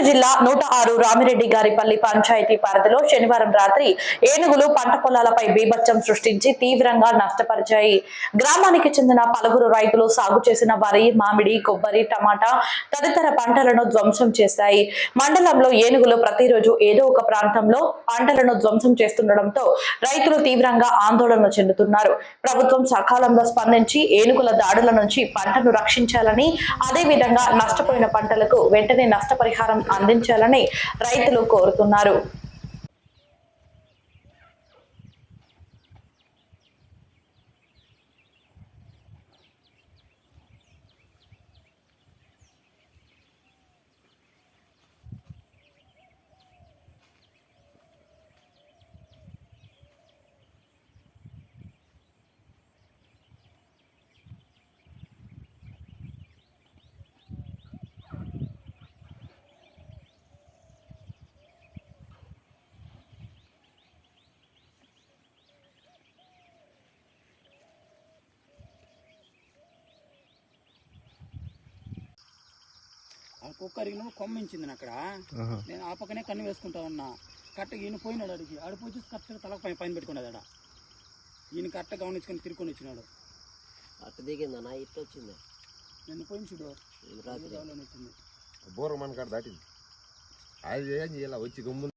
జిల్లా 106 రామిరెడ్డి గారిపల్లి పంచాయతీ పరిధిలో శనివారం రాత్రి ఏనుగులు పంట పొలాలపై బీభత్సం సృష్టించి తీవ్రంగా నష్టపరిచాయి. గ్రామానికి చెందిన పలువురు రైతులు సాగు చేసిన వరి, మామిడి, కొబ్బరి, టమాటా తదితర పంటలను ధ్వంసం చేశాయి. మండలంలో ఏనుగులు ప్రతిరోజు ఏదో ఒక ప్రాంతంలో పంటలను ధ్వంసం చేస్తుండటంతో రైతులు తీవ్రంగా ఆందోళన చెందుతున్నారు. ప్రభుత్వం సకాలంలో స్పందించి ఏనుగుల దాడుల నుంచి పంటను రక్షించాలని, అదేవిధంగా నష్టపోయిన పంటలకు వెంటనే నష్టపరిహారం అందించాలని రైతులు కోరుతున్నారు. ఆ కుక్కరిను కొమ్మించింది అక్కడ. నేను ఆ పక్కనే కన్ను వేసుకుంటా ఉన్నా. కరెక్ట్గా ఈయన పోయినాడు అడిగి ఆడిపోయి కరెక్ట్గా తలకు పైన పెట్టుకున్నాడు ఆడ. ఈయన కరెక్ట్గా గమనించుకొని తిరుకొని వచ్చినాడు. అట్ట దిగిందన్నా ఇట్లా వచ్చింది. నేను పోయిన చూడు రాత్రి వచ్చింది. బోర మన కాడ దాటింది. అది వచ్చి గమ్ము